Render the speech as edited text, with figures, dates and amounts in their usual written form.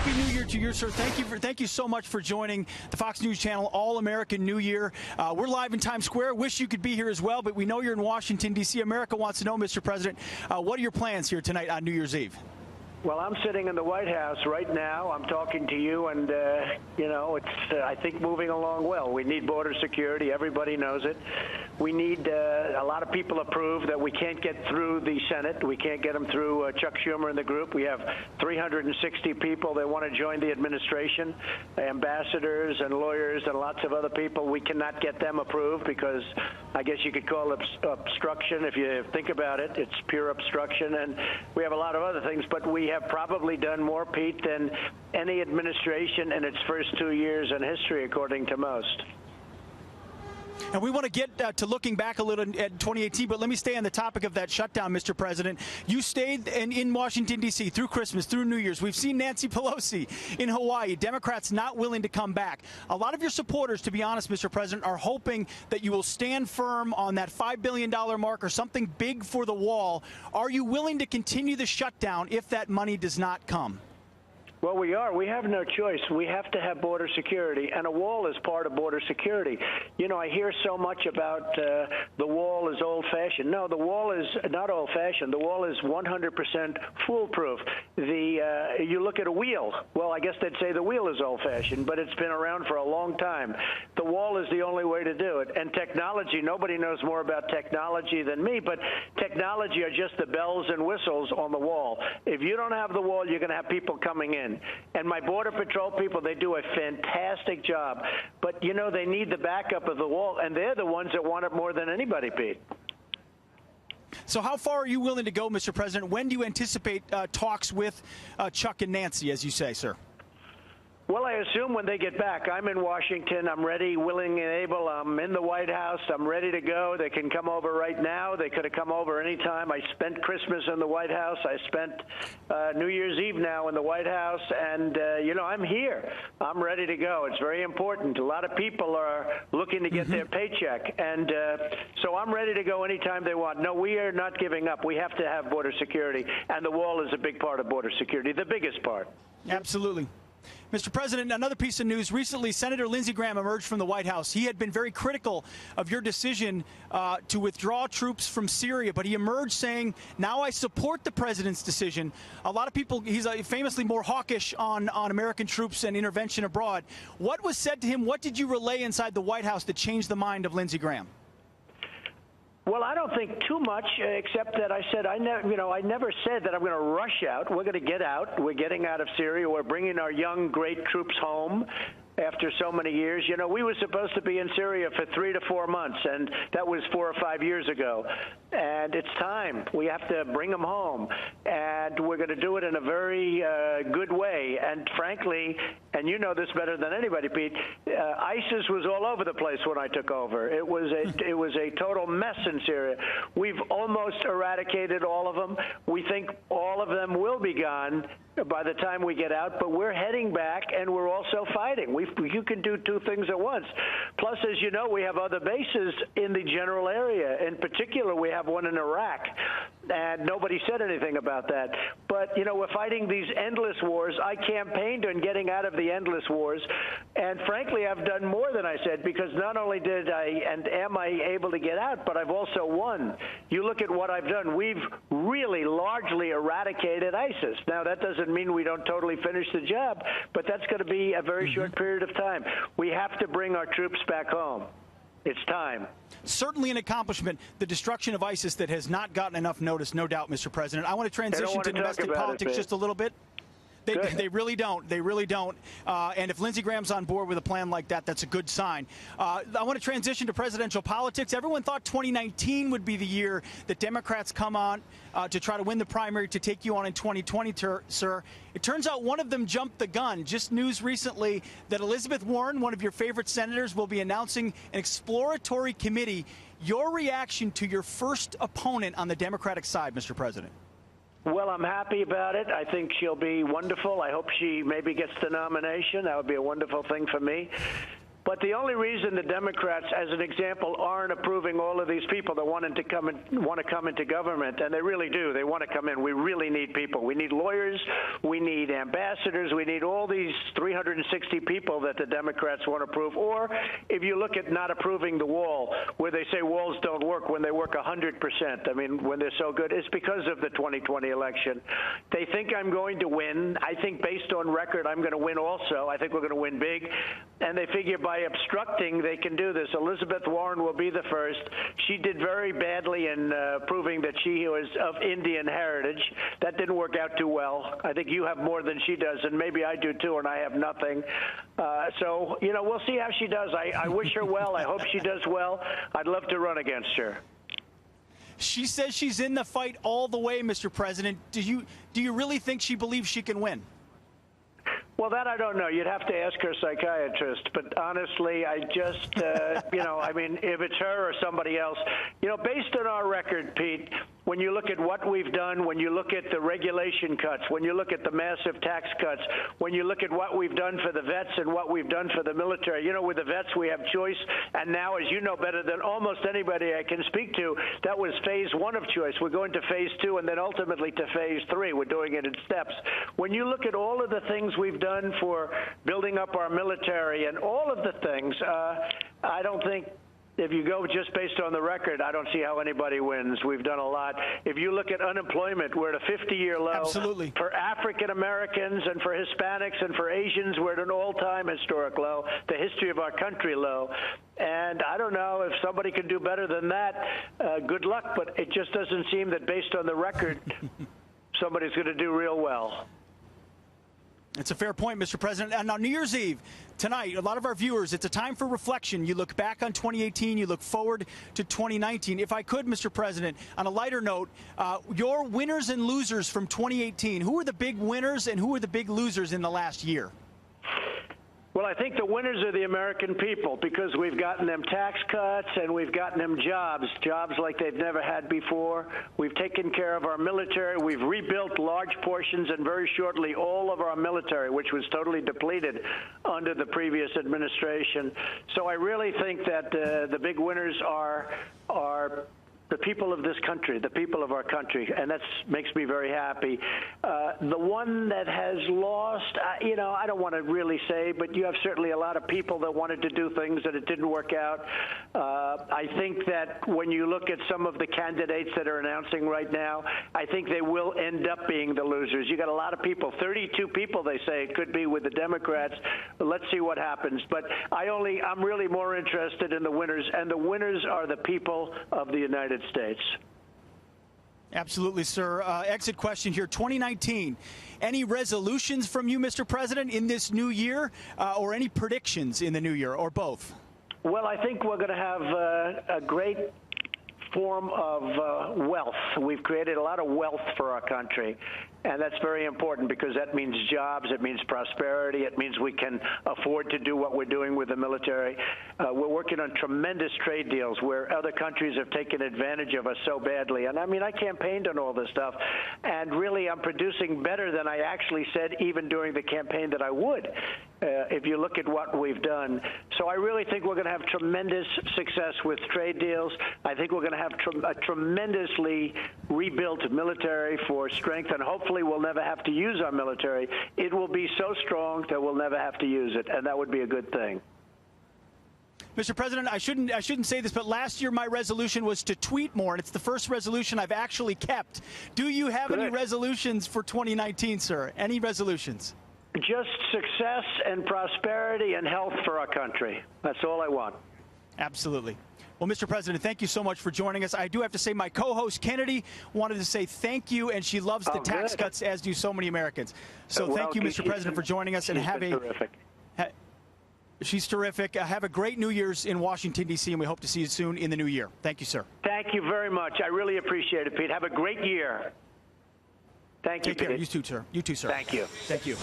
Happy New Year to you, sir. Thank you so much for joining the Fox News Channel All-American New Year. We're live in Times Square. Wish you could be here as well, but we know you're in Washington, D.C. America wants to know, Mr. President, what are your plans here tonight on New Year's Eve? Well, I'm sitting in the White House right now. I'm talking to you, and, it's, I think, moving along well. We need border security. Everybody knows it. We need a lot of people approve that we can't get through the Senate. We can't get them through Chuck Schumer and the group. We have 360 people that want to join the administration, ambassadors and lawyers and lots of other people. We cannot get them approved because I guess you could call it obstruction. If you think about it, it's pure obstruction. And we have a lot of other things, but we have probably done more, Pete, than any administration in its first 2 years in history, according to most. And we want to get to looking back a little at 2018, but let me stay on the topic of that shutdown, Mr. President. You stayed in Washington, D.C. through Christmas, through New Year's. We've seen Nancy Pelosi in Hawaii, Democrats not willing to come back. A lot of your supporters, to be honest, Mr. President, are hoping that you will stand firm on that $5 billion mark or something big for the wall. Are you willing to continue the shutdown if that money does not come? Well, we are. We have no choice. We have to have border security, and a wall is part of border security. You know, I hear so much about the wall is old-fashioned. No, the wall is not old-fashioned. The wall is 100% foolproof. You look at a wheel. Well, I guess they'd say the wheel is old-fashioned, but it's been around for a long time. The wall is the only way to do it. And technology, nobody knows more about technology than me, but technology are just the bells and whistles on the wall. If you don't have the wall, you're going to have people coming in. And my Border Patrol people, they do a fantastic job. But, you know, they need the backup of the wall, and they're the ones that want it more than anybody, Pete. So how far are you willing to go, Mr. President? When do you anticipate talks with Chuck and Nancy, as you say, sir? Well, I assume when they get back. I'm in Washington. I'm ready, willing, and able. I'm in the White House. I'm ready to go. They can come over right now. They could have come over any time. I spent Christmas in the White House. I spent New Year's Eve now in the White House. And, I'm here. I'm ready to go. It's very important. A lot of people are looking to get their paycheck. And so I'm ready to go anytime they want. No, we are not giving up. We have to have border security. And the wall is a big part of border security, the biggest part. Absolutely. Mr. President, another piece of news. Recently, Senator Lindsey Graham emerged from the White House. He had been very critical of your decision to withdraw troops from Syria, but he emerged saying, now I support the president's decision. A lot of people, he's famously more hawkish on American troops and intervention abroad. What was said to him? What did you relay inside the White House that changed the mind of Lindsey Graham? Well, I don't think too much, except that I said I never said that I'm going to rush out. We're going to get out. We're getting out of Syria. We're bringing our young, great troops home after so many years. You know, we were supposed to be in Syria for 3 to 4 months, and that was 4 or 5 years ago. And it's time. We have to bring them home. And we're going to do it in a very good way. And frankly, and you know this better than anybody, Pete, ISIS was all over the place when I took over. It was a total mess in Syria. We've almost eradicated all of them. We think all of them will be gone by the time we get out, but we're heading back, and we're also fighting. You can do two things at once. Plus, as you know, we have other bases in the general area. In particular, we have one in Iraq, and nobody said anything about that. But, you know, we're fighting these endless wars. I campaigned on getting out of the endless wars, and frankly, I've done more than I said, because not only did I and am I able to get out, but I've also won. You look at what I've done. We've really largely eradicated ISIS. Now, that doesn't mean we don't totally finish the job, but that's going to be a very short period of time. We have to bring our troops back home. It's time. Certainly an accomplishment, the destruction of ISIS that has not gotten enough notice, no doubt, Mr. President. I want to transition to domestic politics just a little bit. They really don't. They really don't. And if Lindsey Graham's on board with a plan like that, that's a good sign. I want to transition to presidential politics. Everyone thought 2019 would be the year that Democrats come on to try to win the primary to take you on in 2020, sir. It turns out one of them jumped the gun. Just news recently that Elizabeth Warren, one of your favorite senators, will be announcing an exploratory committee. Your reaction to your first opponent on the Democratic side, Mr. President? Well, I'm happy about it. I think she'll be wonderful. I hope she maybe gets the nomination. That would be a wonderful thing for me. But the only reason the Democrats, as an example, aren't approving all of these people that want to come into government, and they really do. They want to come in. We really need people. We need lawyers. We need ambassadors. We need all these 360 people that the Democrats want to approve. Or if you look at not approving the wall, where they say walls don't work when they work 100%. I mean, when they're so good, it's because of the 2020 election. They think I'm going to win. I think based on record, I'm going to win also. I think we're going to win big. And they figure by obstructing, they can do this. Elizabeth Warren will be the first. She did very badly in proving that she was of Indian heritage. That didn't work out too well. I think you have more than she does, and maybe I do too, and I have nothing. So, you know, we'll see how she does. I wish her well. I hope she does well. I'd love to run against her. She says she's in the fight all the way, Mr. President. Do you really think she believes she can win? Well, that I don't know. You'd have to ask her psychiatrist. But honestly, I just, you know, I mean, if it's her or somebody else, you know, based on our record, Pete, when you look at what we've done, when you look at the regulation cuts, when you look at the massive tax cuts, when you look at what we've done for the vets and what we've done for the military, you know, with the vets we have choice. And now, as you know better than almost anybody I can speak to, that was phase one of choice. We're going to phase two and then ultimately to phase three. We're doing it in steps. When you look at all of the things we've done for building up our military and all of the things, I don't think, if you go just based on the record, I don't see how anybody wins. We've done a lot. If you look at unemployment, we're at a 50-year low. Absolutely. For African Americans and for Hispanics and for Asians, we're at an all-time historic low, the history of our country low. And I don't know if somebody can do better than that. Good luck, but it just doesn't seem that based on the record, somebody's going to do real well. It's a fair point, Mr. President. And on New Year's Eve, tonight, a lot of our viewers, it's a time for reflection. You look back on 2018, you look forward to 2019. If I could, Mr. President, on a lighter note, your winners and losers from 2018, who were the big winners and who were the big losers in the last year? Well, I think the winners are the American people because we've gotten them tax cuts and we've gotten them jobs like they've never had before. We've taken care of our military. We've rebuilt large portions and very shortly all of our military, which was totally depleted under the previous administration. So I really think that the big winners are the people of this country, the people of our country, and that makes me very happy. The one that has lost, you know, I don't want to really say, but you have certainly a lot of people that wanted to do things that it didn't work out. I think that when you look at some of the candidates that are announcing right now, I think they will end up being the losers. You got a lot of people, 32 people they say it could be with the Democrats. Let's see what happens. But I'm really more interested in the winners, and the winners are the people of the United States. Absolutely, sir. Exit question here. 2019, any resolutions from you, Mr. President, in this new year, or any predictions in the new year, or both? Well, I think we're going to have a great form of wealth. We've created a lot of wealth for our country, and that's very important because that means jobs, it means prosperity, it means we can afford to do what we're doing with the military. We're working on tremendous trade deals where other countries have taken advantage of us so badly. And I mean, I campaigned on all this stuff, and really I'm producing better than I actually said even during the campaign that I would, if you look at what we've done. So I really think we're going to have tremendous success with trade deals. I think we're going to have a tremendously rebuilt military for strength, and hopefully we'll never have to use our military. It will be so strong that we'll never have to use it, and that would be a good thing. Mr. President, I shouldn't say this, but last year my resolution was to tweet more, and it's the first resolution I've actually kept. Do you have any resolutions for 2019, sir? Any resolutions? Just success and prosperity and health for our country. That's all I want. Absolutely. Well, Mr. President, thank you so much for joining us. I do have to say my co-host Kennedy wanted to say thank you, and she loves the tax cuts, as do so many Americans. So thank you, Mr. President, for joining us, and have a terrific. She's terrific. Have a great New Year's in Washington, D.C., and we hope to see you soon in the new year. Thank you, sir. Thank you very much. I really appreciate it, Pete. Have a great year. Thank you, Take care. Pete. You too, sir. You too, sir. Thank you. Thank you.